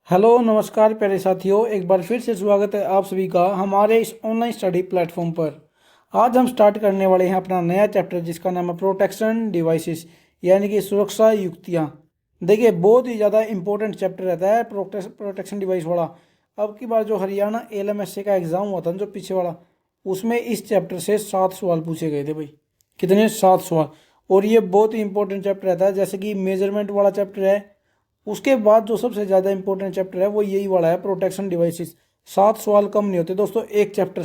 Hello नमस्कार प्यारे साथियों, एक बार फिर से स्वागत है आप सभी का हमारे इस ऑनलाइन स्टडी प्लेटफॉर्म पर। आज हम स्टार्ट करने वाले हैं अपना नया चैप्टर जिसका नाम है प्रोटेक्शन डिवाइसेस, यानी कि सुरक्षा युक्तियाँ। देखिए, बहुत ही ज़्यादा इंपॉर्टेंट चैप्टर रहता है प्रोटेक्शन डिवाइस वाला। अब की बार जो हरियाणा एलएमएसए का एग्ज़ाम हुआ था ना, जो पीछे वाला, उसमें इस चैप्टर से 7 सवाल पूछे गए थे भाई। कितने? 7 सवाल। और ये बहुत ही इंपॉर्टेंट चैप्टर रहता है, जैसे कि मेजरमेंट वाला चैप्टर है। उसके बाद जो सबसे ज़्यादा इंपॉर्टेंट चैप्टर है वो यही वाला है, प्रोटेक्शन डिवाइसेस। 7 सवाल कम नहीं होते दोस्तों एक चैप्टर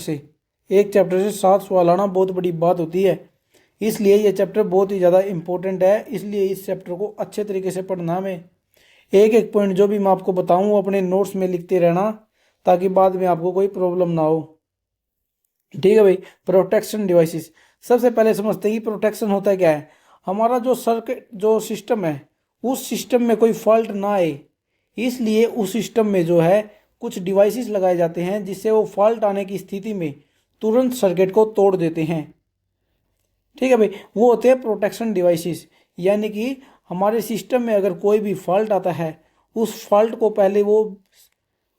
से 7 सवाल आना बहुत बड़ी बात होती है। इसलिए ये चैप्टर बहुत ही ज़्यादा इंपॉर्टेंट है, इसलिए इस चैप्टर को अच्छे तरीके से पढ़ना में। एक एक पॉइंट जो भी मैं आपको बताऊँ वो अपने नोट्स में लिखते रहना, ताकि बाद में आपको कोई प्रॉब्लम ना हो। ठीक है भाई। प्रोटेक्शन डिवाइसेस, सबसे पहले समझते हैं कि प्रोटेक्शन होता है क्या है। हमारा जो सर्किट जो सिस्टम है, उस सिस्टम में कोई फॉल्ट ना आए, इसलिए उस सिस्टम में जो है कुछ डिवाइसेस लगाए जाते हैं जिससे वो फॉल्ट आने की स्थिति में तुरंत सर्किट को तोड़ देते हैं। ठीक है भाई, वो होते हैं प्रोटेक्शन डिवाइसेस। यानी कि हमारे सिस्टम में अगर कोई भी फॉल्ट आता है, उस फॉल्ट को पहले वो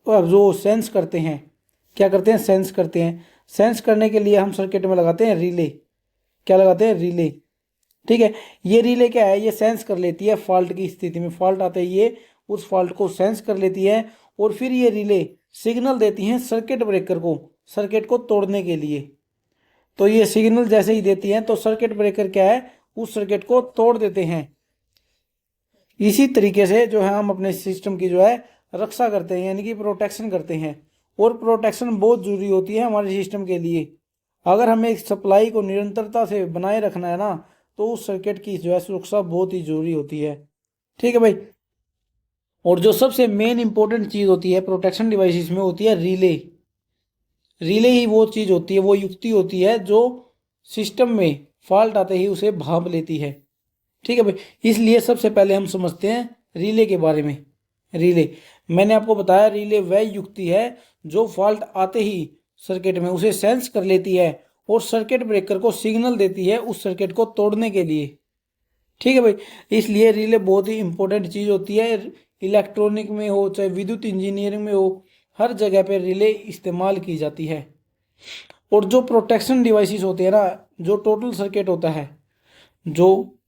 जो सेंस करते हैं, क्या करते हैं? सेंस करते हैं। सेंस करने के लिए हम सर्किट में लगाते हैं रिले। क्या लगाते हैं? रिले। ठीक है। ये रिले क्या है? ये सेंस कर लेती है फॉल्ट की स्थिति में। फॉल्ट आते ही ये उस फॉल्ट को सेंस कर लेती है, और फिर ये रिले सिग्नल देती हैं सर्किट ब्रेकर को, सर्किट को तोड़ने के लिए। तो ये सिग्नल जैसे ही देती हैं तो सर्किट ब्रेकर क्या है? उस सर्किट को तोड़ देते हैं। इसी तरीके से जो है हम अपने सिस्टम की जो है रक्षा करते हैं, यानी कि प्रोटेक्शन करते हैं। और प्रोटेक्शन बहुत जरूरी होती है हमारे सिस्टम के लिए। अगर हमें सप्लाई को निरंतरता से बनाए रखना है ना, तो उस सर्किट की जो है सुरक्षा बहुत ही जरूरी होती है। ठीक है भाई। और जो सबसे मेन इंपॉर्टेंट चीज़ होती है प्रोटेक्शन डिवाइसेस में, होती है रिले। रिले ही वो चीज़ होती है, वो युक्ति होती है जो सिस्टम में फॉल्ट आते ही उसे भांप लेती है। ठीक है भाई। इसलिए सबसे पहले हम समझते हैं रिले के बारे में। रिले, मैंने आपको बताया, रिले वह युक्ति है जो फॉल्ट आते ही सर्किट में उसे सेंस कर लेती है और सर्किट ब्रेकर को सिग्नल देती है उस सर्किट को तोड़ने के लिए। ठीक है भाई। इसलिए रिले बहुत ही इंपॉर्टेंट चीज़ होती है। इलेक्ट्रॉनिक में हो चाहे विद्युत इंजीनियरिंग में हो, हर जगह पे रिले इस्तेमाल की जाती है। और जो प्रोटेक्शन डिवाइसेस होते हैं ना, जो टोटल सर्किट होता है, जो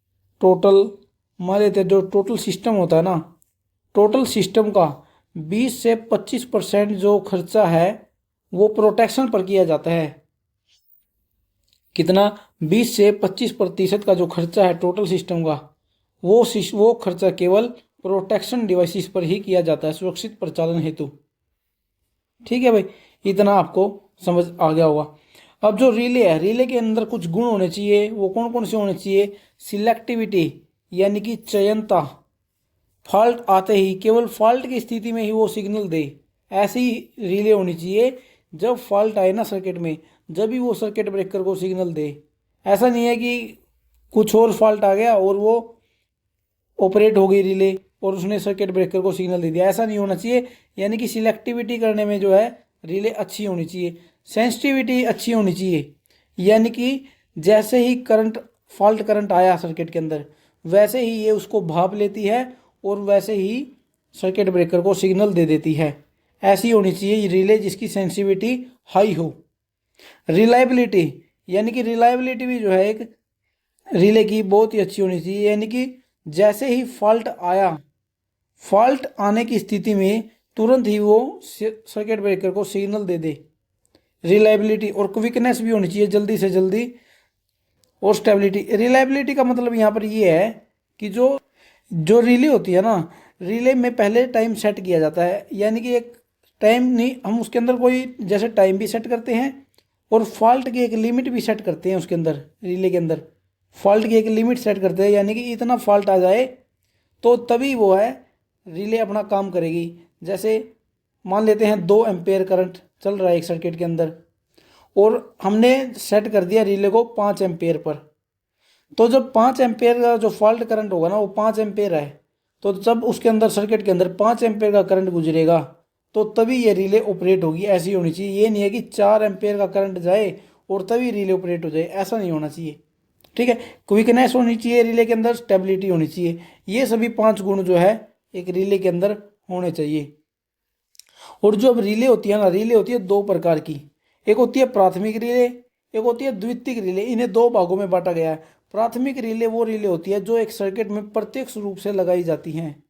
टोटल मान लेते हैं, जो टोटल सिस्टम होता है ना, टोटल सिस्टम का 20 से 25% जो खर्चा है वो प्रोटेक्शन पर किया जाता है। कितना? 20 से 25% का जो खर्चा है टोटल सिस्टम का, वो खर्चा केवल प्रोटेक्शन डिवाइसेस पर ही किया जाता है, सुरक्षित प्रचालन हेतु। ठीक है भाई, इतना आपको समझ आ गया होगा। अब जो रिले है, रिले के अंदर कुछ गुण होने चाहिए। वो कौन कौन से होने चाहिए? सिलेक्टिविटी, यानी कि चयनता। फॉल्ट आते ही केवल फॉल्ट की स्थिति में ही वो सिग्नल दे, ऐसी रिले होनी चाहिए। जब फॉल्ट आए ना सर्किट में, जब भी वो सर्किट ब्रेकर को सिग्नल दे। ऐसा नहीं है कि कुछ और फॉल्ट आ गया और वो ऑपरेट हो गई रिले और उसने सर्किट ब्रेकर को सिग्नल दे दिया, ऐसा नहीं होना चाहिए। यानी कि सिलेक्टिविटी करने में जो है रिले अच्छी होनी चाहिए। सेंसिटिविटी अच्छी होनी चाहिए, यानी कि जैसे ही फॉल्ट करंट आया सर्किट के अंदर, वैसे ही ये उसको भाप लेती है और वैसे ही सर्किट ब्रेकर को सिग्नल दे देती है। ऐसी होनी चाहिए रिले जिसकी सेंसिटिविटी हाई हो। रिलायबिलिटी, यानी कि रिलायबिलिटी भी जो है एक रिले की बहुत ही अच्छी होनी चाहिए। यानी कि जैसे ही फॉल्ट आया, फॉल्ट आने की स्थिति में तुरंत ही वो सर्किट ब्रेकर को सिग्नल दे दे। रिलायबिलिटी और क्विकनेस भी होनी चाहिए, जल्दी से जल्दी। और स्टेबिलिटी, रिलायबिलिटी का मतलब यहाँ पर ये है कि जो जो रिले होती है ना, रिले में पहले टाइम सेट किया जाता है। यानी कि एक टाइम नहीं, हम उसके अंदर कोई जैसे टाइम भी सेट करते हैं और फॉल्ट की एक लिमिट भी सेट करते हैं उसके अंदर। रिले के अंदर फॉल्ट की एक लिमिट सेट करते हैं, यानी कि इतना फॉल्ट आ जाए तो तभी वो है रिले अपना काम करेगी। जैसे मान लेते हैं 2 एम्पेयर करंट चल रहा है एक सर्किट के अंदर, और हमने सेट कर दिया रिले को 5 एम्पेयर पर। तो जब 5 एम्पेयर का जो फॉल्ट करंट होगा ना, वो 5 एम्पेयर है, तो जब उसके अंदर सर्किट के अंदर 5 एम्पेयर का करंट गुजरेगा तो तभी ये रिले ऑपरेट होगी। ऐसी होनी चाहिए। ये नहीं है कि 4 एम्पेयर का करंट जाए और तभी रिले ऑपरेट हो जाए, ऐसा नहीं होना चाहिए। ठीक है। क्विकनेस होनी चाहिए रिले के अंदर, स्टेबिलिटी होनी चाहिए। ये सभी 5 गुण जो है एक रिले के अंदर होने चाहिए। और जो अब रिले होती है ना, रिले होती है दो प्रकार की, एक होती है प्राथमिक रिले, एक होती है द्वितीयक रिले। इन्हें दो भागों में बांटा गया है। प्राथमिक रिले वो रिले होती है जो एक सर्किट में प्रत्यक्ष रूप से लगाई जाती हैं।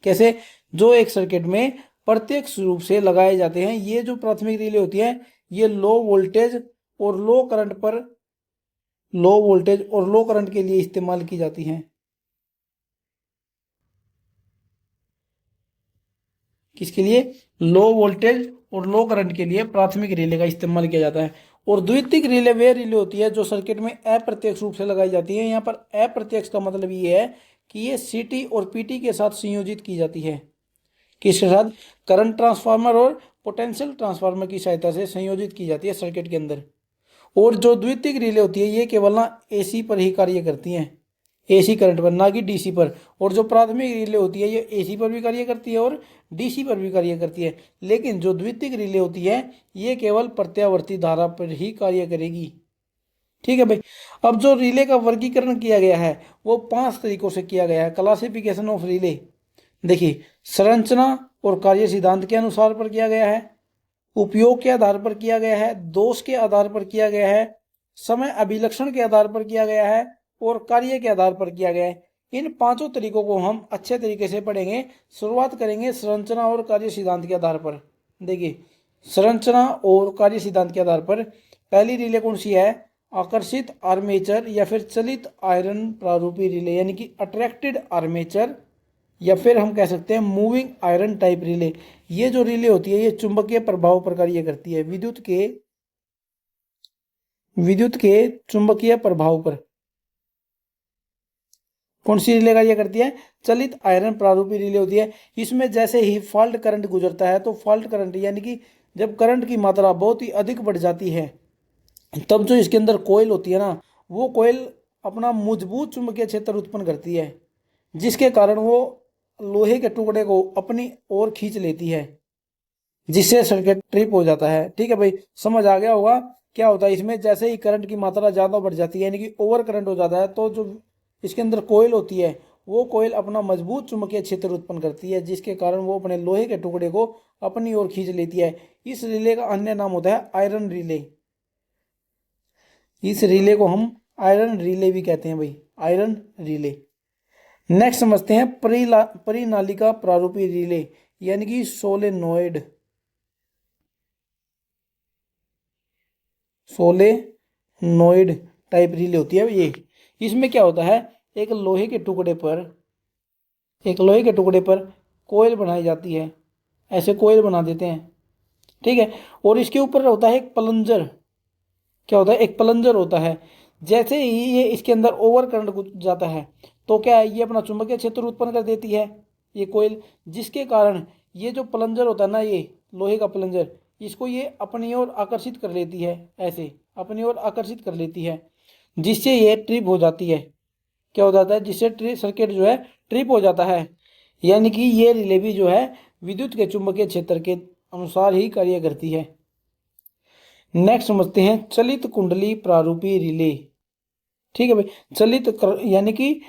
कैसे? जो एक सर्किट में प्रत्यक्ष रूप से लगाए जाते हैं। ये जो प्राथमिक रिले होती है ये लो वोल्टेज और लो करंट के लिए इस्तेमाल की जाती हैं। किसके लिए? लो वोल्टेज और लो करंट के लिए प्राथमिक रिले का इस्तेमाल किया जाता है। और द्वितीयक रिले वे रिले होती है जो सर्किट में अप्रत्यक्ष रूप से लगाई जाती है। यहाँ पर अप्रत्यक्ष का मतलब ये है कि ये सीटी और पीटी के साथ संयोजित की जाती है। किसके साथ? करंट ट्रांसफार्मर और पोटेंशियल ट्रांसफार्मर की सहायता से संयोजित की जाती है सर्किट के अंदर। और जो द्वितीयक रिले होती है ये केवल ना एसी पर ही कार्य करती हैं, एसी करंट पर, ना कि डीसी पर। और जो प्राथमिक रिले होती है ये एसी पर भी कार्य करती है और डीसी पर भी कार्य करती है। लेकिन जो द्वितीयक रिले होती है ये केवल प्रत्यावर्ती धारा पर ही कार्य करेगी। ठीक है भाई। अब जो रिले का वर्गीकरण किया गया है वो 5 तरीकों से किया गया है। क्लासिफिकेशन ऑफ रिले देखिए, संरचना और कार्य सिद्धांत के अनुसार पर किया गया है, उपयोग के आधार पर किया गया है, दोष के आधार पर किया गया है, समय अभिलक्षण के आधार पर किया गया है और कार्य के आधार पर किया गया है। इन पांचों तरीकों को हम अच्छे तरीके से पढ़ेंगे। शुरुआत करेंगे संरचना और कार्य सिद्धांत के आधार पर। देखिए, संरचना और कार्य सिद्धांत के आधार पर पहली रिले कौन सी है? आकर्षित आर्मेचर या फिर चलित आयरन प्रारूपी रिले, यानी कि अट्रैक्टेड आर्मेचर, या फिर हम कह सकते हैं मूविंग आयरन टाइप रिले। ये जो रिले होती है ये चुंबकीय प्रभाव पर कार्य करती है, विद्युत के चुंबकीय प्रभाव पर। कौन सी रिले कार्य करती है? चलित आयरन प्रारूपी रिले होती है। इसमें जैसे ही फॉल्ट करंट गुजरता है तो फॉल्ट करंट यानी कि जब करंट की मात्रा बहुत ही अधिक बढ़ जाती है तब जो इसके अंदर कोयल होती है ना, वो कोयल अपना मजबूत चुंबकीय क्षेत्र उत्पन्न करती है, जिसके कारण वो लोहे के टुकड़े को अपनी ओर खींच लेती है, जिससे सर्किट ट्रिप हो जाता है। ठीक है भाई, समझ आ गया होगा क्या होता है इसमें। जैसे ही करंट की मात्रा ज़्यादा बढ़ जाती है यानी कि ओवर करंट हो जाता है तो जो इसके अंदर कोयल होती है वो कोयल अपना मजबूत चुंबकीय क्षेत्र उत्पन्न करती है, जिसके कारण वो अपने लोहे के टुकड़े को अपनी ओर खींच लेती है। इस रिले का अन्य नाम होता है आयरन रिले। इस रिले को हम आयरन रिले भी कहते हैं भाई, आयरन रिले। नेक्स्ट समझते हैं परिनालिका प्रारूपी रिले, यानी कि सोलेनोइड टाइप रिले होती है ये। इसमें क्या होता है, एक लोहे के टुकड़े पर कोयल बनाई जाती है, ऐसे कोयल बना देते हैं। ठीक है, और इसके ऊपर होता है एक प्लंजर। क्या होता है? एक प्लंजर होता है। जैसे ही ये इसके अंदर ओवर करंट जाता है तो क्या है, ये अपना चुंबकीय क्षेत्र उत्पन्न कर देती है ये कोयल, जिसके कारण ये जो प्लंजर होता है ना, ये लोहे का प्लंजर, इसको ये अपनी ओर आकर्षित कर लेती है, ऐसे अपनी ओर आकर्षित कर लेती है, जिससे ये ट्रिप हो जाती है। क्या हो जाता है? जिससे सर्किट जो है ट्रिप हो जाता है। यानी कि ये रिले भी जो है विद्युत के चुंबकीय क्षेत्र के अनुसार ही कार्य करती है। नेक्स्ट समझते हैं चलित कुंडली प्रारूपी रिले। ठीक है भाई, यानी कि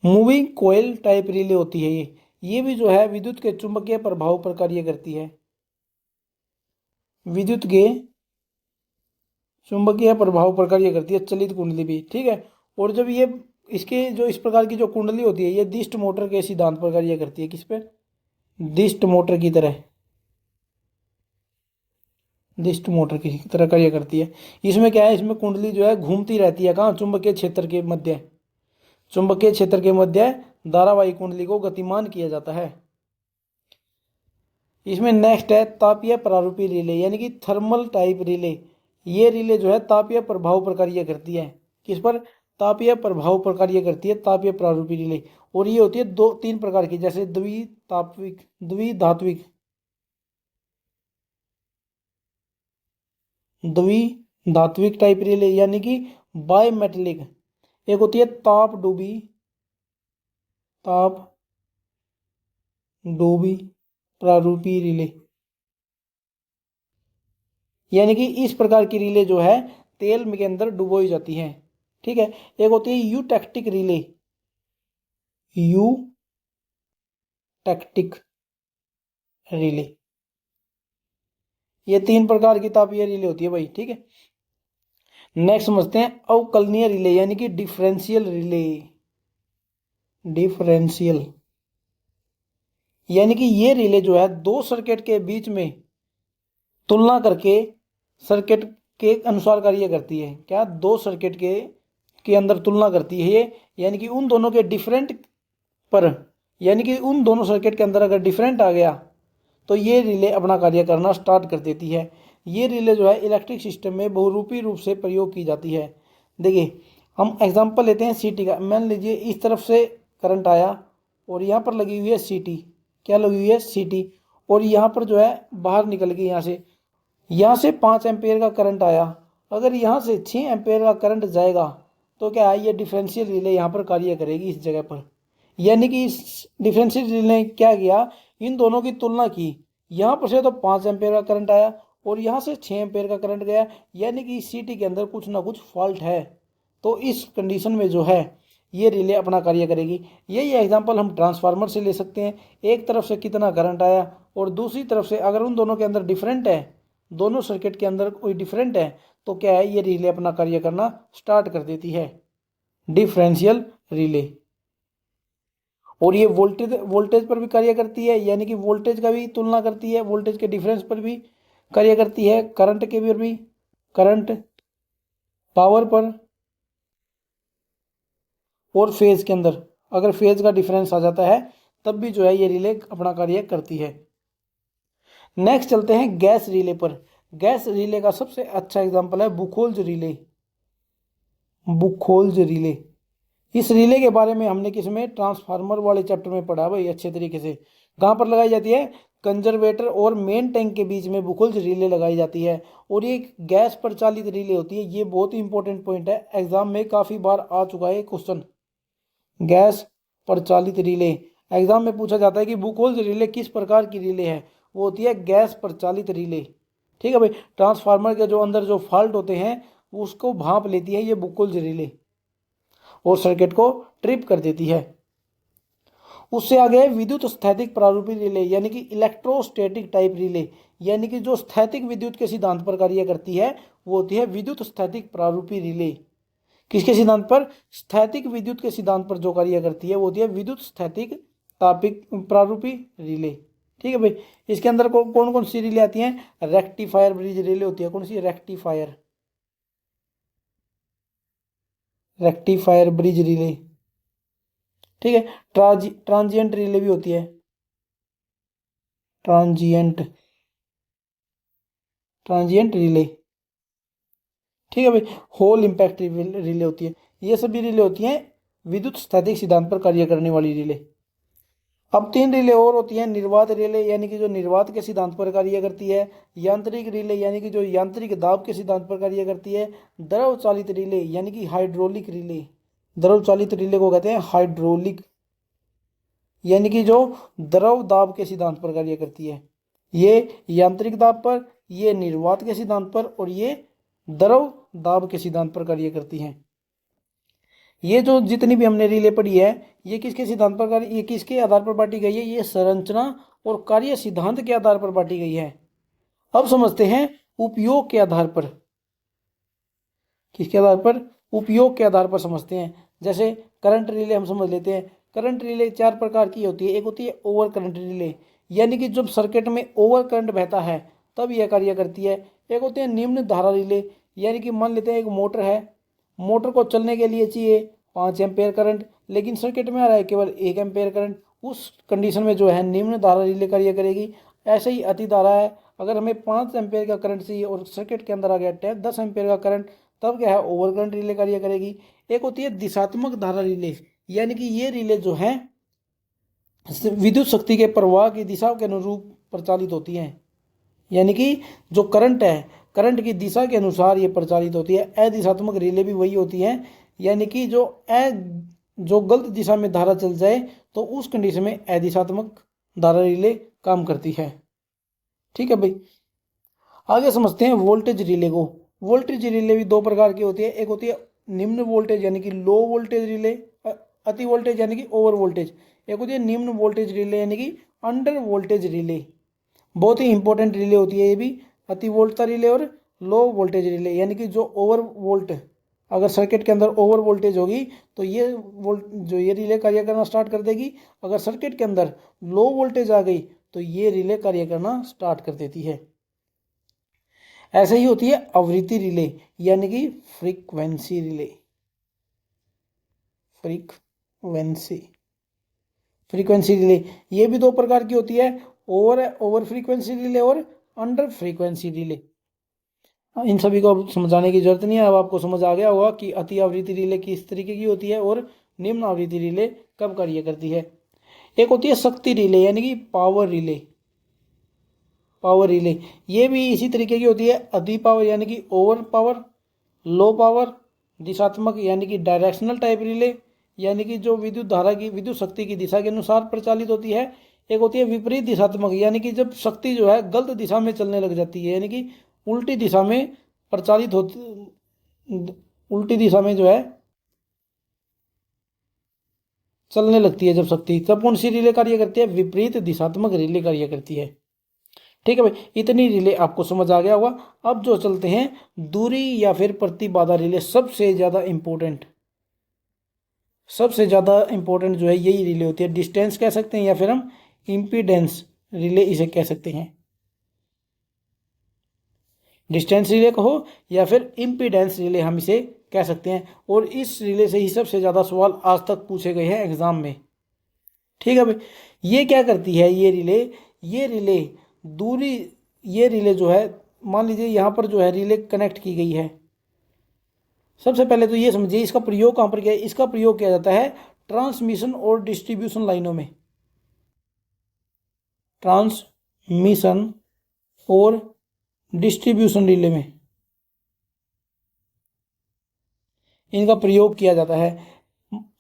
मूविंग कोयल टाइप रिले होती है ये भी जो है विद्युत के चुंबकीय प्रभाव पर कार्य करती है, विद्युत के चुंबकीय प्रभाव पर कार्य करती है चलित कुंडली भी। ठीक है, और जब ये इसके जो इस प्रकार की जो कुंडली होती है ये दिष्ट मोटर के सिद्धांत पर कार्य करती है। किस पर? दिष्ट मोटर की तरह, दिष्ट मोटर की तरह कार्य करती है। इसमें क्या है, इसमें कुंडली जो है घूमती रहती है। कहाँ? चुंबकीय क्षेत्र के मध्य, चुंबकीय क्षेत्र के मध्य धारावाही कुंडली को गतिमान किया जाता है। इसमें नेक्स्ट है तापीय प्रारूपी रिले, यानी कि थर्मल टाइप रिले। ये रिले जो है तापीय प्रभाव पर कार्य करती है। किस पर? तापीय प्रभाव पर कार्य करती है तापीय प्रारूपी रिले। और ये होती है 2-3 प्रकार की, जैसे द्विधात्विक टाइप रिले, यानी कि बायमेटलिक। एक होती है ताप डूबी प्रारूपी रिले, यानी कि इस प्रकार की रिले जो है तेल के अंदर डुबोई जाती हैं। ठीक है, एक होती है यूटेक्टिक रिले, टैक्टिक रिले। ये 3 प्रकार की तापीय रिले होती है भाई, ठीक है। नेक्स्ट समझते हैं अवकलनीय रिले यानी कि डिफरेंशियल रिले। डिफरेंशियल यानी कि ये रिले जो है दो सर्किट के बीच में तुलना करके सर्किट के अनुसार कार्य करती है। क्या? दो सर्किट के अंदर तुलना करती है ये, यानी कि उन दोनों के डिफरेंट पर, यानी कि उन दोनों सर्किट के अंदर अगर डिफरेंट आ गया तो ये रिले अपना कार्य करना स्टार्ट कर देती है। ये रिले जो है इलेक्ट्रिक सिस्टम में बहुरूपी रूप से प्रयोग की जाती है। देखिए हम एग्जांपल लेते हैं सीटी का। मान लीजिए इस तरफ से करंट आया और यहाँ पर लगी हुई है सीटी। क्या लगी हुई है? सीटी। और यहाँ पर जो है बाहर निकल गई, यहाँ से 5 एम्पेयर का करंट आया। अगर यहाँ से 6 एम्पेयर का करंट जाएगा तो क्या है, ये डिफरेंशियल रिले यहाँ पर कार्य करेगी इस जगह पर। यानी कि इस डिफरेंशियल रिले ने क्या किया, इन दोनों की तुलना की। यहाँ पर से तो 5 एम्पेयर का करंट आया और यहाँ से 6 एम्पेयर का करंट गया, यानी कि सीटी के अंदर कुछ ना कुछ फॉल्ट है। तो इस कंडीशन में जो है ये रिले अपना कार्य करेगी। यही एग्जांपल हम ट्रांसफार्मर से ले सकते हैं। एक तरफ से कितना करंट आया और दूसरी तरफ से अगर उन दोनों के अंदर डिफरेंट है, दोनों सर्किट के अंदर कोई डिफरेंट है, तो क्या है, ये रिले अपना कार्य करना स्टार्ट कर देती है, डिफरेंशियल रिले। और ये वोल्टेज पर भी कार्य करती है, यानी कि वोल्टेज का भी तुलना करती है, वोल्टेज के डिफरेंस पर भी कार्य करती है, करंट के भी, करंट पावर पर, और फेज के अंदर अगर फेज का डिफरेंस आ जाता है तब भी जो है ये रिले अपना कार्य करती है। नेक्स्ट चलते हैं गैस रिले पर। गैस रिले का सबसे अच्छा एग्जांपल है बुखोल्ज रिले। बुखोल्ज रिले, इस रिले के बारे में हमने किसमें, ट्रांसफार्मर वाले चैप्टर में पढ़ा भाई अच्छे तरीके से। कहाँ पर लगाई जाती है? कंजर्वेटर और मेन टैंक के बीच में बुखोल्ज रिले लगाई जाती है। और ये गैस पर चालित रिले होती है। ये बहुत ही इंपॉर्टेंट पॉइंट है, एग्जाम में काफ़ी बार आ चुका है क्वेश्चन। गैस पर चालित रिले एग्जाम में पूछा जाता है कि बुखोल्ज रिले किस प्रकार की रिले है। वो होती है गैस पर चालित रिले, ठीक है भाई। ट्रांसफार्मर के जो अंदर जो फॉल्ट होते हैं उसको भांप लेती है ये बुखोल्ज रिले और सर्किट को ट्रिप कर देती है। उससे आगे विद्युत स्थैतिक प्रारूपी रिले यानी कि इलेक्ट्रोस्टैटिक टाइप रिले, यानी कि जो स्थैतिक विद्युत के सिद्धांत पर कार्य करती है वो होती है विद्युत स्थैतिक प्रारूपी रिले। किसके सिद्धांत पर? स्थैतिक विद्युत के सिद्धांत पर जो कार्य करती है वो होती है विद्युत स्थैतिक तापिक प्रारूपी रिले, ठीक है भाई। इसके अंदर कौन कौन सी रिले आती हैं? रेक्टिफायर ब्रिज रिले होती है। कौन सी? रेक्टिफायर, रेक्टिफायर ब्रिज रिले, ठीक है। ट्रांजिएंट रिले भी होती है, ट्रांजिएंट ट्रांजिएंट रिले, ठीक है भाई। होल इम्पैक्ट रिले होती है। ये सभी रिले होती हैं विद्युत स्थैतिक सिद्धांत पर कार्य करने वाली रिले। अब 3 रिले और होती हैं, निर्वात रिले यानी कि जो निर्वात के सिद्धांत पर कार्य करती है, यांत्रिक रिले यानी कि जो यांत्रिक दाब के सिद्धांत पर कार्य करती है, द्रव चालित रिले यानी कि हाइड्रोलिक रिले। द्रव चालित रिले को कहते हैं हाइड्रोलिक, यानी कि जो द्रव दाब के सिद्धांत पर कार्य करती है। ये यांत्रिक दाब पर, ये निर्वात के सिद्धांत पर, और ये द्रव दाब के सिद्धांत पर कार्य करती हैं। ये जो जितनी भी हमने रिले पढ़ी है ये किसके सिद्धांत पर कार्य, ये किसके आधार पर बांटी गई है? ये संरचना और कार्य सिद्धांत के आधार पर बांटी गई है। अब समझते हैं उपयोग के आधार पर। किसके आधार पर? उपयोग के आधार पर समझते हैं। जैसे करंट रिले हम समझ लेते हैं। करंट रिले 4 प्रकार की होती है। एक होती है ओवर करंट रिले, यानी कि जब सर्किट में ओवर करंट बहता है तब यह कार्य करती है। एक होती है निम्न धारा रिले, यानी कि मान लेते हैं एक मोटर है, मोटर को चलने के लिए चाहिए 5 एम्पेयर करंट, लेकिन सर्किट में आ रहा है केवल 1 एम्पेयर करंट। उस कंडीशन में जो है निम्न धारा रिले कार्य करेगी। ऐसे ही अति धारा है, अगर हमें 5 एम्पेयर का करंट चाहिए और सर्किट के अंदर आ गया 10 एम्पेयर का करंट, तब क्या है, ओवर करंट रिले कार्य करेगी। एक होती है दिशात्मक धारा रिले, यानी कि ये रिले जो है विद्युत शक्ति के प्रवाह की दिशा के अनुरूप प्रचालित होती हैं, यानी कि जो करंट है, करंट की दिशा के अनुसार ये प्रचालित होती है। अदिशात्मक रिले भी वही होती हैं, यानी कि जो गलत दिशा में धारा चल जाए तो उस कंडीशन में अदिशात्मक धारा रिले काम करती है, ठीक है भाई। आगे समझते हैं वोल्टेज रिले को। वोल्टेज रिले भी 2 प्रकार की होती है। एक होती है निम्न वोल्टेज यानी कि लो वोल्टेज रिले, अति वोल्टेज यानी कि ओवर वोल्टेज। एक होती है निम्न वोल्टेज रिले यानी कि अंडर वोल्टेज रिले, बहुत ही इंपॉर्टेंट रिले होती है ये भी, अति वोल्टता रिले और लो वोल्टेज रिले यानी कि जो ओवर वोल्ट, अगर सर्किट के अंदर ओवर वोल्टेज होगी तो ये ये रिले कार्य करना स्टार्ट कर देगी। अगर सर्किट के अंदर लो वोल्टेज आ गई तो ये रिले कार्य करना स्टार्ट कर देती है। ऐसे ही होती है आवृत्ति रिले यानी कि फ्रीक्वेंसी रिले, फ्रीक्वेंसी रिले ये भी दो प्रकार की होती है, ओवर फ्रीक्वेंसी रिले और अंडर फ्रीक्वेंसी रिले। इन सभी को अब समझाने की जरूरत नहीं है, अब आपको समझ आ गया होगा कि अति आवृत्ति रिले किस तरीके की होती है और निम्न आवृत्ति रिले कब कार्य करती है। एक होती है शक्ति रिले यानी कि पावर रिले, ये भी इसी तरीके की होती है, अधि पावर यानी कि ओवर पावर, लो पावर, दिशात्मक यानी कि डायरेक्शनल टाइप रिले यानी कि जो विद्युत धारा की, विद्युत शक्ति की दिशा के अनुसार प्रचालित होती है। एक होती है विपरीत दिशात्मक यानी कि जब शक्ति जो है गलत दिशा में चलने लग जाती है यानी कि उल्टी दिशा में प्रचालित होती, उल्टी दिशा में जो है चलने लगती है जब शक्ति, तब कौन सी रिले कार्य करती है, विपरीत दिशात्मक रिले कार्य करती है। ठीक है भाई, इतनी रिले आपको समझ आ गया होगा। अब जो चलते हैं दूरी या फिर प्रतिबाधा रिले, सबसे ज्यादा इंपॉर्टेंट जो है यही रिले होती है। डिस्टेंस कह सकते हैं या फिर हम इम्पीडेंस रिले इसे कह सकते हैं, डिस्टेंस रिले कहो या फिर इम्पीडेंस रिले हम इसे कह सकते हैं। और इस रिले से ही सबसे ज़्यादा सवाल आज तक पूछे गए हैं एग्जाम में। ठीक है भाई, ये क्या करती है ये रिले दूरी, ये रिले जो है मान लीजिए यहाँ पर जो है रिले कनेक्ट की गई है। सबसे पहले तो ये समझिए इसका प्रयोग कहाँ पर किया है, इसका प्रयोग किया जाता है ट्रांसमिशन और डिस्ट्रीब्यूशन लाइनों में, ट्रांसमिशन और डिस्ट्रीब्यूशन रिले में इनका प्रयोग किया जाता है।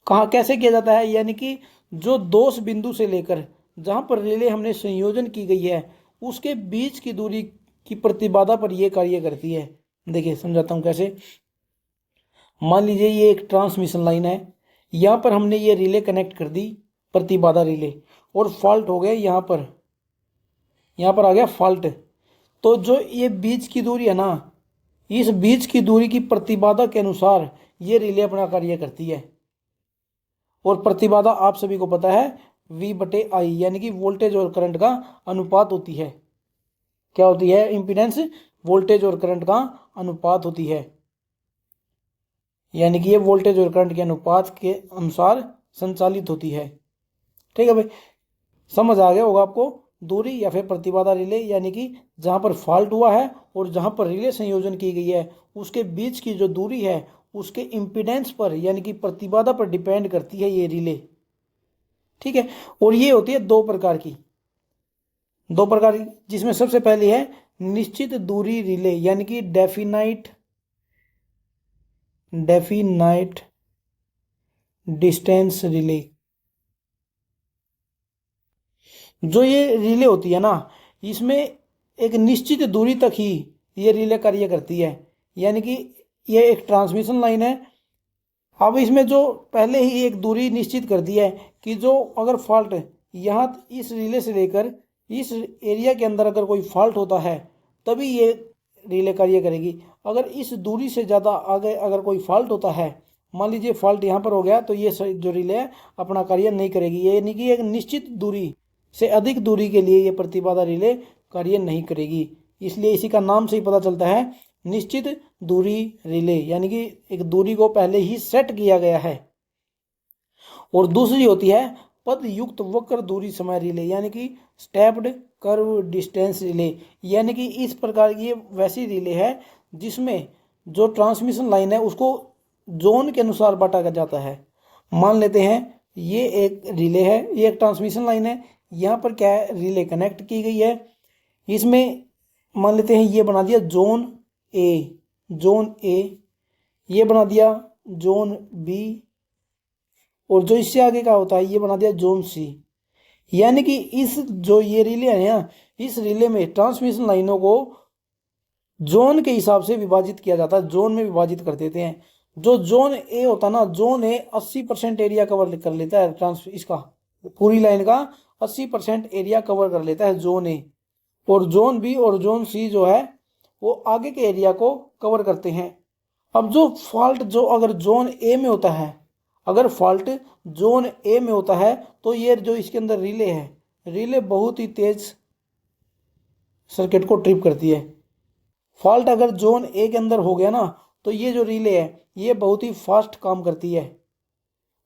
कहाँ कैसे किया जाता है, यानी कि जो दोष बिंदु से लेकर जहां पर रिले हमने संयोजन की गई है उसके बीच की दूरी की प्रतिबाधा पर यह कार्य करती है। देखिए समझाता हूं कैसे। मान लीजिए ये एक ट्रांसमिशन लाइन है, यहां पर हमने ये रिले कनेक्ट कर दी, प्रतिबाधा रिले, और फॉल्ट हो गया यहां पर आ गया फॉल्ट। तो जो ये बीच की दूरी है ना, इस बीच की दूरी की प्रतिबाधा के अनुसार ये रिले अपना कार्य करती है। और प्रतिबाधा आप सभी को पता है V/I यानी कि वोल्टेज और करंट का अनुपात होती है। क्या होती है, इंपीडेंस वोल्टेज और करंट का अनुपात होती है, यानी कि ये वोल्टेज और करंट के अनुपात के अनुसार संचालित होती है। ठीक है भाई, समझ आ गया होगा आपको। दूरी या फिर प्रतिबाधा रिले यानी कि जहां पर फॉल्ट हुआ है और जहां पर रिले संयोजन की गई है उसके बीच की जो दूरी है उसके इंपीडेंस पर यानी कि प्रतिबाधा पर डिपेंड करती है ये रिले। ठीक है, और ये होती है दो प्रकार की, जिसमें सबसे पहली है निश्चित दूरी रिले यानी कि डेफिनाइट डिस्टेंस रिले। जो ये रिले होती है ना, इसमें एक निश्चित दूरी तक ही ये रिले कार्य करती है, यानी कि ये एक ट्रांसमिशन लाइन है। अब इसमें जो पहले ही एक दूरी निश्चित कर दी है कि जो अगर फॉल्ट यहाँ इस रिले से लेकर इस एरिया के अंदर अगर कोई फॉल्ट होता है तभी ये रिले कार्य करेगी। अगर इस दूरी से ज़्यादा आगे अगर कोई फॉल्ट होता है, मान लीजिए फॉल्ट यहाँ पर हो गया, तो ये जो रिले है अपना कार्य नहीं करेगी। ये यानी कि एक निश्चित दूरी से अधिक दूरी के लिए ये प्रतिबाधा रिले कार्य नहीं करेगी। इसलिए इसी का नाम से ही पता चलता है निश्चित दूरी रिले, यानी कि एक दूरी को पहले ही सेट किया गया है। और दूसरी होती है पद युक्त वक्र दूरी समय रिले यानी कि स्टेप्ड कर्व डिस्टेंस रिले, यानी कि इस प्रकार की वैसी रिले है जिसमें जो ट्रांसमिशन लाइन है उसको जोन के अनुसार बांटा जाता है। मान लेते हैं ये एक रिले है, ये एक ट्रांसमिशन लाइन है, यहाँ पर क्या है रिले कनेक्ट की गई है। इसमें मान लेते हैं ये बना दिया जोन ए, ये बना दिया जोन बी, और जो इससे आगे का होता है ये बना दिया जोन सी। यानी कि इस जो ये रिले है ना, इस रिले में ट्रांसमिशन लाइनों को जोन के हिसाब से विभाजित किया जाता है, जोन में विभाजित कर देते हैं। जो जोन ए होता है ना, जोन ए 80% एरिया कवर कर लेता है इसका पूरी लाइन का 80% एरिया कवर कर लेता है जोन ए, और जोन बी और जोन सी जो है वो आगे के एरिया को कवर करते हैं। अब जो फॉल्ट जो अगर जोन ए में होता है, अगर फॉल्ट जोन ए में होता है तो ये जो इसके अंदर रिले है, रिले बहुत ही तेज सर्किट को ट्रिप करती है। फॉल्ट अगर जोन ए के अंदर हो गया ना तो ये जो रिले है ये बहुत ही फास्ट काम करती है,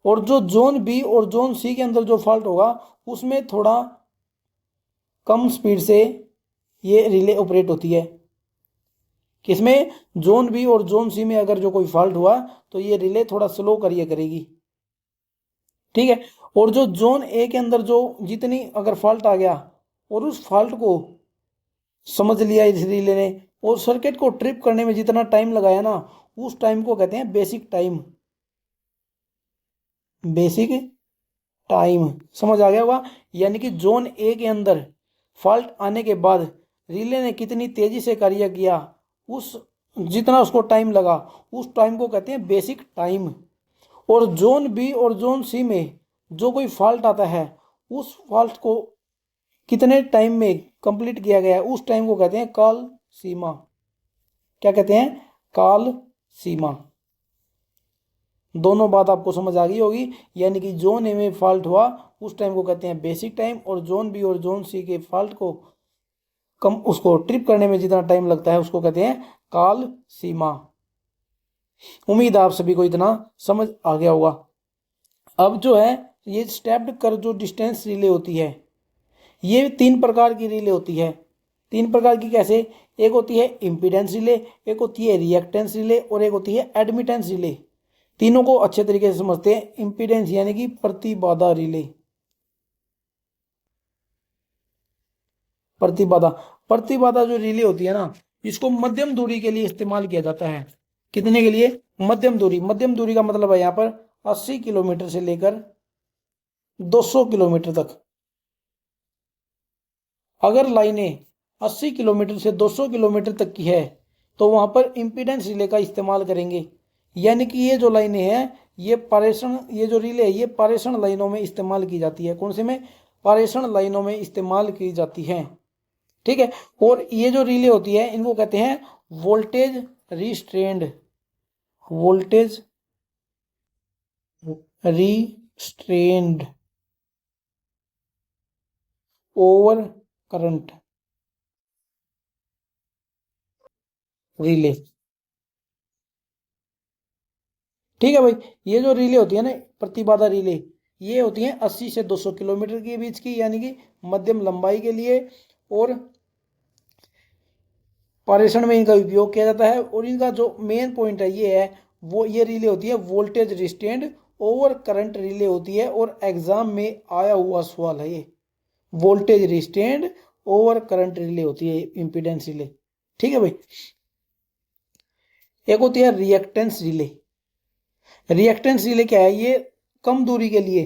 और जो जोन बी और जोन सी के अंदर जो फॉल्ट होगा उसमें थोड़ा कम स्पीड से ये रिले ऑपरेट होती है। किसमें? जोन बी और जोन सी में अगर जो कोई फॉल्ट हुआ तो ये रिले थोड़ा स्लो करिए करेगी, ठीक है। और जो जोन ए के अंदर जो जितनी अगर फॉल्ट आ गया और उस फॉल्ट को समझ लिया इस रिले ने और सर्किट को ट्रिप करने में जितना टाइम लगाया ना उस टाइम को कहते हैं बेसिक टाइम। बेसिक टाइम समझ आ गया होगा। यानी कि जोन ए के अंदर फॉल्ट आने के बाद रिले ने कितनी तेजी से कार्य किया, उस जितना उसको टाइम लगा उस टाइम को कहते हैं बेसिक टाइम। और जोन बी और जोन सी में जो कोई फॉल्ट आता है उस फॉल्ट को कितने टाइम में कंप्लीट किया गया है उस टाइम को कहते हैं काल सीमा। क्या कहते हैं? काल सीमा। दोनों बात आपको समझ आ गई होगी। यानी कि जोन ए में फॉल्ट हुआ उस टाइम को कहते हैं बेसिक टाइम, और जोन बी और जोन सी के फॉल्ट को कम उसको ट्रिप करने में जितना टाइम लगता है उसको कहते हैं काल सीमा। उम्मीद आप सभी को इतना समझ आ गया होगा। अब जो है ये स्टेप्ड कर जो डिस्टेंस रिले होती है, ये 3 प्रकार की रिले होती है। 3 प्रकार की कैसे? एक होती है इम्पीडेंस रिले, एक होती है रिएक्टेंस रिले, और एक होती है एडमिटेंस रिले। तीनों को अच्छे तरीके से समझते हैं। इम्पीडेंस यानी कि प्रतिबाधा रिले। प्रतिबाधा प्रतिबाधा जो रिले होती है ना इसको मध्यम दूरी के लिए इस्तेमाल किया जाता है। कितने के लिए? मध्यम दूरी। मध्यम दूरी का मतलब है यहाँ पर 80 किलोमीटर से लेकर 200 किलोमीटर तक। अगर लाइनें 80 किलोमीटर से 200 किलोमीटर तक की है तो वहां पर इम्पीडेंस रिले का इस्तेमाल करेंगे। यानी कि ये जो लाइनें हैं ये पारेषण, ये जो रिले है ये पारेषण लाइनों में इस्तेमाल की जाती है। कौन से में? पारेषण लाइनों में इस्तेमाल की जाती है, ठीक है। और ये जो रिले होती है इनको कहते हैं voltage restrained. Voltage restrained over current relay, ठीक है भाई। ये जो रिले होती है ना प्रतिबाधा रिले, ये होती हैं 80 से 200 किलोमीटर के बीच की, यानी कि मध्यम लंबाई के लिए, और पारेषण में इनका उपयोग किया जाता है। और इनका जो मेन पॉइंट है ये है वो ये रिले होती है voltage restrained over current relay होती है। और एग्जाम में आया हुआ सवाल है ये, voltage restrained over current relay होती है इंपीडेंस रिले, ठीक है भाई। एक होती है रिएक्टेंस रिले। रिएक्टेंस रिले क्या है? ये कम दूरी के लिए,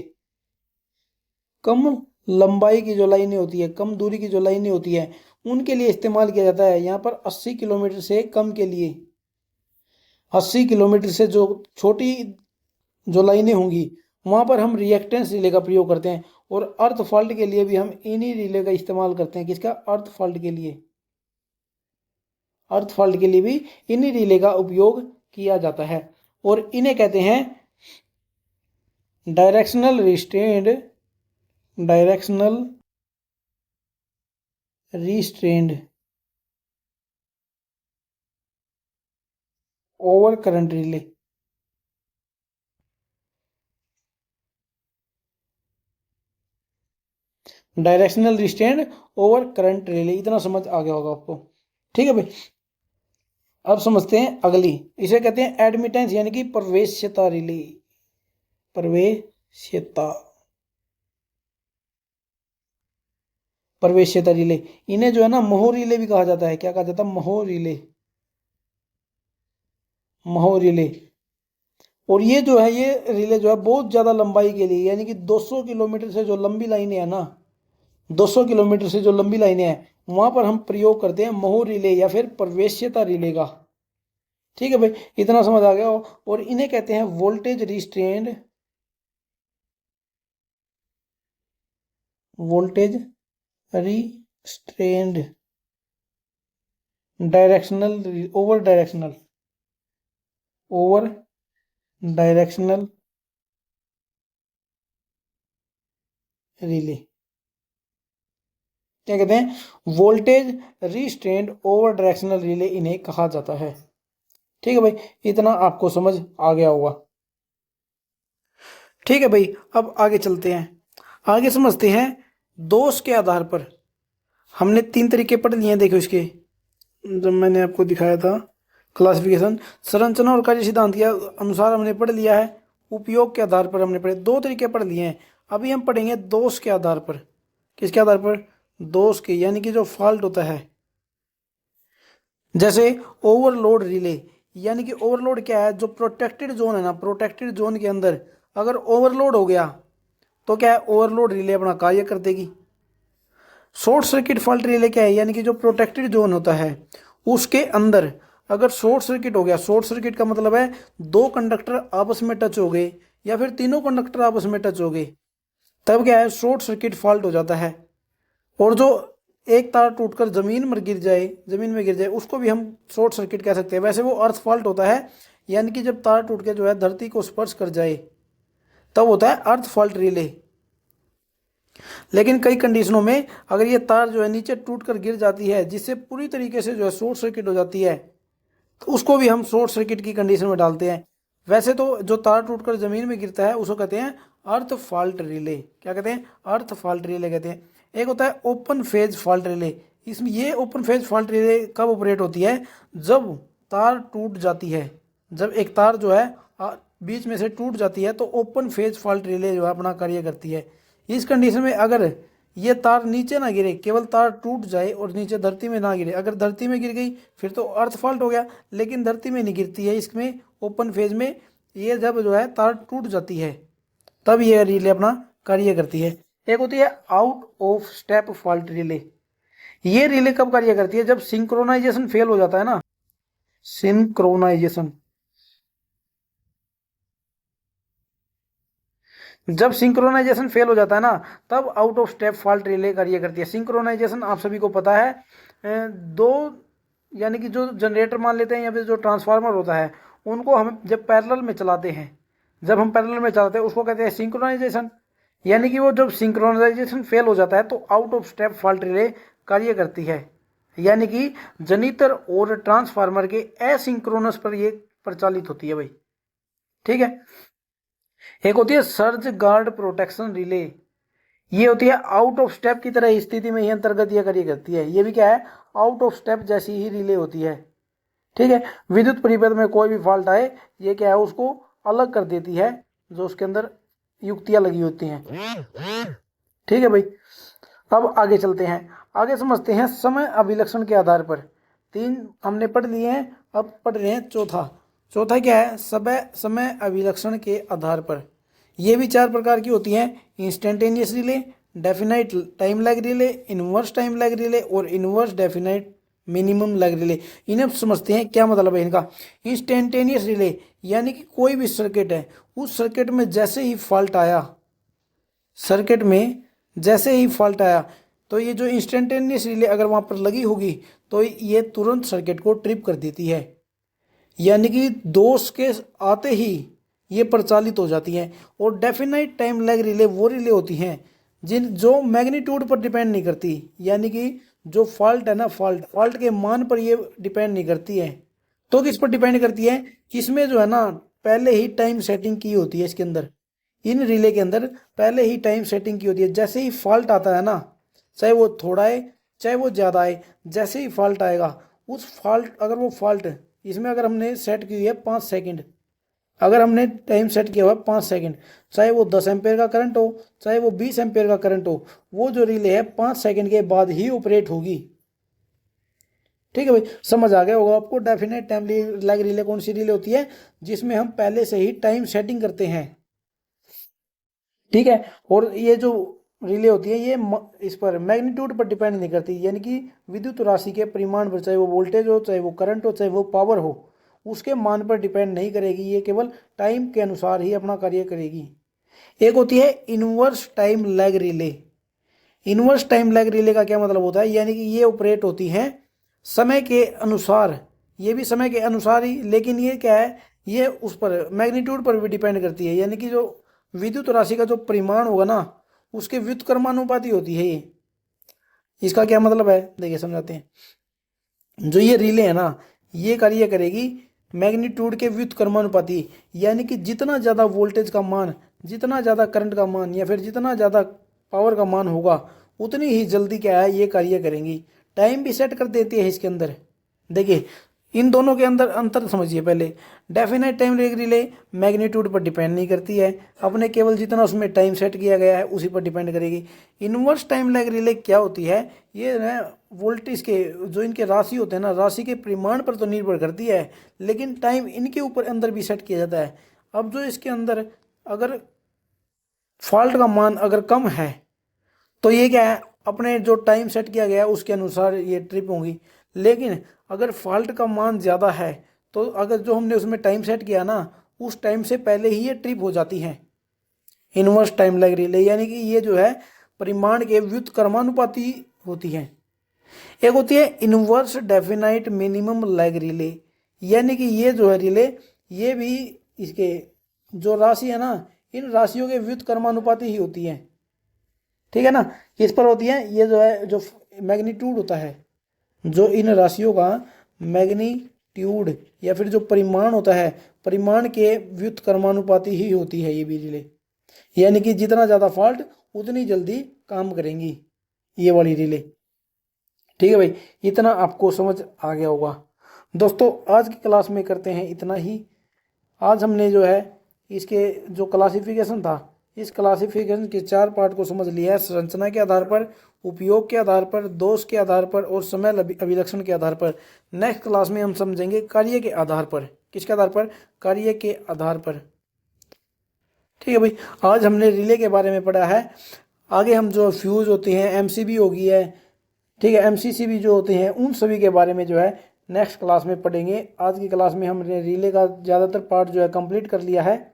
कम लंबाई की जो लाइनें होती है, कम दूरी की जो लाइनें होती है उनके लिए इस्तेमाल किया जाता है। यहाँ पर 80 किलोमीटर से कम के लिए, 80 किलोमीटर से जो छोटी जो लाइनें होंगी वहाँ पर हम रिएक्टेंस रिले का प्रयोग करते हैं। और अर्थ फॉल्ट के लिए भी हम इन्हीं रिले का इस्तेमाल करते हैं। किसका? अर्थ फॉल्ट के लिए। अर्थ फॉल्ट के लिए भी इन्हीं रिले का उपयोग किया जाता है। और इन्हें कहते हैं directional restrained, directional restrained over current relay. Directional restrained over current relay, इतना समझ आ गया होगा आपको, ठीक है भाई। अब समझते हैं अगली, इसे कहते हैं एडमिटेंस यानी कि प्रवेश्यता रिले। प्रवेश्यता, प्रवेश्यता रिले, इन्हें जो है ना महो रिले भी कहा जाता है। क्या कहा जाता है? महो रिले, महो रिले। और ये जो है ये रिले जो है बहुत ज़्यादा लंबाई के लिए, यानी कि 200 किलोमीटर से जो लंबी लाइनें हैं ना, 200 किलोमीटर से जो लंबी लाइनें हैं वहां पर हम प्रयोग करते हैं महो रिले या फिर प्रवेश्यता रिले का, ठीक है भाई। इतना समझ आ गया हो। और इन्हें कहते हैं voltage restrained voltage restrained directional over directional relay. क्या कहते हैं? Voltage restrained over directional relay इन्हें कहा जाता है। ठीक है भाई, इतना आपको समझ आ गया होगा। ठीक है भाई, अब आगे चलते हैं, आगे समझते हैं दोष के आधार पर। हमने 3 तरीके पढ़ लिए हैं, देखो इसके जब मैंने आपको दिखाया था क्लासिफिकेशन, संरचना और कार्य सिद्धांत के अनुसार हमने पढ़ लिया है। उपयोग के आधार पर हमने पढ़े, 2 तरीके पढ़ लिए हैं। अभी हम पढ़ेंगे दोष के आधार पर। किसके आधार पर? दोष के, यानी कि जो फॉल्ट होता है। जैसे ओवरलोड रिले, यानी कि ओवरलोड क्या है? जो प्रोटेक्टेड जोन है ना, प्रोटेक्टेड जोन के अंदर अगर ओवरलोड हो गया तो क्या है? ओवरलोड रिले अपना कार्य कर देगी। शॉर्ट सर्किट फॉल्ट रिले क्या है? यानी कि जो प्रोटेक्टेड जोन होता है उसके अंदर अगर शॉर्ट सर्किट हो गया, शॉर्ट सर्किट का मतलब है 2 कंडक्टर आपस में टच हो गए या फिर तीनों कंडक्टर आपस में टच हो गए, तब क्या है? शॉर्ट सर्किट फॉल्ट हो जाता है। और जो एक तार टूटकर जमीन में गिर जाए उसको भी हम शॉर्ट सर्किट कह सकते हैं। वैसे वो अर्थ फॉल्ट होता है, यानी कि जब तार टूट के जो है धरती को स्पर्श कर जाए तब होता है अर्थ फॉल्ट रिले। लेकिन कई कंडीशनों में अगर ये तार जो है नीचे टूट कर गिर जाती है, जिससे पूरी तरीके से जो है शॉर्ट सर्किट हो जाती है, तो उसको भी हम शॉर्ट सर्किट की कंडीशन में डालते हैं। वैसे तो जो तार टूटकर जमीन में गिरता है उसको कहते हैं अर्थ फॉल्ट रिले। क्या कहते हैं? अर्थ फॉल्ट रिले कहते हैं। एक होता है ओपन फेज फॉल्ट रिले। इसमें ये ओपन फेज फॉल्ट रिले कब ऑपरेट होती है? जब तार टूट जाती है, जब एक तार जो है बीच में से टूट जाती है तो ओपन फेज फॉल्ट रिले जो है अपना कार्य करती है। इस कंडीशन में अगर ये तार नीचे ना गिरे, केवल तार टूट जाए और नीचे धरती में ना गिरे, अगर धरती में गिर गई फिर तो अर्थ फॉल्ट हो गया, लेकिन धरती में नहीं गिरती है, इसमें ओपन फेज में ये जब जो है तार टूट जाती है तब ये रिले अपना कार्य करती है। एक होती है out of step fault relay. ये रिले कब कार्य करती है? जब सिंक्रोनाइजेशन फेल हो जाता है ना, सिंक्रोनाइजेशन, जब सिंक्रोनाइजेशन फेल हो जाता है ना तब out of step fault relay कार्य करती है। सिंक्रोनाइजेशन आप सभी को पता है, दो यानी कि जो जनरेटर मान लेते हैं या फिर जो ट्रांसफार्मर होता है उनको हम जब पैरेलल में चलाते हैं, जब हम पैरेलल में चलाते हैं उसको कहते हैं सिंक्रोनाइजेशन। यानी कि वो जब सिंक्रोनाइजेशन फेल हो जाता है तो out of step fault relay कार्य करती है, यानी कि जनितर और ट्रांसफार्मर के एसिंक्रोनस पर ये प्रचालित होती है भाई। ठीक है। एक होती है सर्ज गार्ड प्रोटेक्शन रिले। ये होती है आउट ऑफ स्टेप की तरह स्थिति में ही अंतर्गत ये कार्य करती है। ये भी क्या है? आउट ऑफ स्टेप जैसी ही रिले होती है। ठीक है। विद्युत परिपथ में कोई भी फॉल्ट आए ये क्या है? उसको अलग कर देती है, जो उसके अंदर युक्तियां लगी होती हैं। ठीक है भाई, अब आगे चलते हैं, आगे समझते हैं समय अभिलक्षण के आधार पर। 3 हमने पढ़ लिए हैं, अब पढ़ रहे हैं चौथा क्या है? समय अभिलक्षण के आधार पर। ये भी 4 प्रकार की होती हैं: instantaneous relay, definite time lag relay, inverse time lag relay और inverse definite minimum lag relay. इन्हें समझते हैं, क्या मतलब है इनका। इंस्टेंटेनियस रिले यानी कि कोई भी सर्किट है, उस सर्किट में जैसे ही फॉल्ट आया, सर्किट में जैसे ही फॉल्ट आया तो ये जो इंस्टेंटेनियस रिले अगर वहाँ पर लगी होगी तो ये तुरंत सर्किट को ट्रिप कर देती है, यानी कि दोष के आते ही ये प्रचालित हो जाती हैं। और डेफिनाइट टाइम लैग रिले वो रिले होती हैं जो मैग्नीट्यूड पर डिपेंड नहीं करती, यानी कि जो फॉल्ट है ना, फॉल्ट के मान पर ये डिपेंड नहीं करती है। तो किस पर डिपेंड करती है? इसमें जो है ना पहले ही टाइम सेटिंग की होती है, इसके अंदर, इन रिले के अंदर पहले ही टाइम सेटिंग की होती है। जैसे ही फॉल्ट आता है ना, चाहे वो थोड़ा आए चाहे वो ज़्यादा आए, जैसे ही फॉल्ट आएगा उस फॉल्ट, अगर वो फॉल्ट इसमें अगर हमने सेट की हुई है 5 सेकंड, अगर हमने टाइम सेट किया हुआ है 5 सेकंड, चाहे वो 10 एम्पेयर का करंट हो चाहे वो 20 एम्पेयर का करंट हो, वो जो रिले है 5 सेकंड के बाद ही ऑपरेट होगी। ठीक है भाई, समझ आ गया होगा आपको। डेफिनेट टाइम लैग रिले कौन सी रिले होती है? जिसमें हम पहले से ही टाइम सेटिंग करते हैं। ठीक है। और ये जो रिले होती है ये इस पर मैग्नीट्यूड पर डिपेंड नहीं करती, यानी कि विद्युत राशि के परिमाण पर, चाहे वो वोल्टेज हो चाहे वो करंट हो चाहे वो पावर हो, उसके मान पर डिपेंड नहीं करेगी। ये केवल टाइम के अनुसार ही अपना कार्य करेगी। एक होती है inverse time lag relay. Inverse time lag relay का क्या मतलब होता है, यानी कि ये ऑपरेट होती हैं समय के अनुसार, ये भी समय के अनुसार ही, लेकिन ये क्या है, ये उस पर मैग्नीट्यूड पर भी डिपेंड करती है, यानी कि जो विद्युत राशि का जो परिमाण होगा ना उसके व्युत्क्रमानुपाती होती है ये। इसका क्या मतलब है, देखिए समझाते हैं। जो ये रिले है ना ये कार्य करेगी मैग्नीट्यूड के व्युत्क्रमानुपाती, यानी कि जितना ज़्यादा वोल्टेज का मान, जितना ज़्यादा करंट का मान या फिर जितना ज़्यादा पावर का मान होगा उतनी ही जल्दी क्या है ये कार्य करेंगी। टाइम भी सेट कर देती है इसके अंदर। देखिए इन दोनों के अंदर अंतर समझिए पहले। डेफिनेट टाइम रिले मैग्नीट्यूड पर डिपेंड नहीं करती है, अपने केवल जितना उसमें टाइम सेट किया गया है उसी पर डिपेंड करेगी। इनवर्स टाइम लैग रिले क्या होती है, ये ना वोल्टेज के जो इनके राशि होते हैं ना, राशि के परिमाण पर तो निर्भर करती है, लेकिन टाइम इनके ऊपर अंदर भी सेट किया जाता है। अब जो इसके अंदर अगर फॉल्ट का मान अगर कम है तो ये क्या है, अपने जो टाइम सेट किया गया है उसके अनुसार ये ट्रिप होंगी। लेकिन अगर फॉल्ट का मान ज़्यादा है तो अगर जो हमने उसमें टाइम सेट किया ना उस टाइम से पहले ही ये ट्रिप हो जाती है। इनवर्स टाइम लैग रिले यानी कि ये जो है परिमाण के व्युत्क्रमानुपाती होती है। एक होती है inverse definite minimum lag relay, यानी कि ये जो है रिले ये भी इसके जो राशि है ना इन राशियों के व्युत्क्रमानुपाती ही होती है। ठीक है ना, किस पर होती है, ये जो है जो मैग्नीट्यूड होता है, जो इन राशियों का मैग्नीट्यूड या फिर जो परिमाण होता है परिमाण के व्युत्क्रमानुपाती ही होती है ये भी रिले, यानी कि जितना ज़्यादा फॉल्ट उतनी जल्दी काम करेंगी ये वाली रिले। ठीक है भाई, इतना आपको समझ आ गया होगा। दोस्तों आज की क्लास में करते हैं इतना ही। आज हमने जो है इसके जो क्लासिफिकेशन था इस क्लासिफिकेशन के 4 पार्ट को समझ लिया है, संरचना के आधार पर, उपयोग के आधार पर, दोष के आधार पर और समय अभिलक्षण के आधार पर। नेक्स्ट क्लास में हम समझेंगे कार्य के आधार पर। किसके आधार पर, कार्य के आधार पर। ठीक है भाई, आज हमने रिले के बारे में पढ़ा है। आगे हम जो फ्यूज होते हैं, एमसीबी होगी है, ठीक है, एमसीसीबी जो होते हैं उन सभी के बारे में जो है नेक्स्ट क्लास में पढ़ेंगे। आज की क्लास में हमने रिले का ज़्यादातर पार्ट जो है कंप्लीट कर लिया है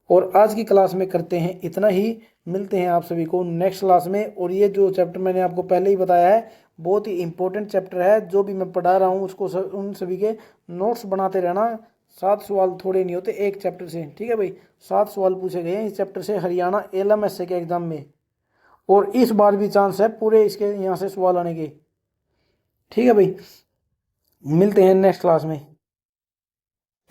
और आज की क्लास में करते हैं इतना ही। मिलते हैं आप सभी को नेक्स्ट क्लास में। और ये जो चैप्टर मैंने आपको पहले ही बताया है बहुत ही इंपॉर्टेंट चैप्टर है, जो भी मैं पढ़ा रहा हूँ उसको उन सभी के नोट्स बनाते रहना। 7 सवाल थोड़े नहीं होते एक चैप्टर से। ठीक है भाई, 7 सवाल पूछे गए हैं इस चैप्टर से हरियाणा LMS के एग्जाम में, और इस बार भी चांस है पूरे इसके यहाँ से सवाल आने के। ठीक है भाई, मिलते हैं नेक्स्ट क्लास में।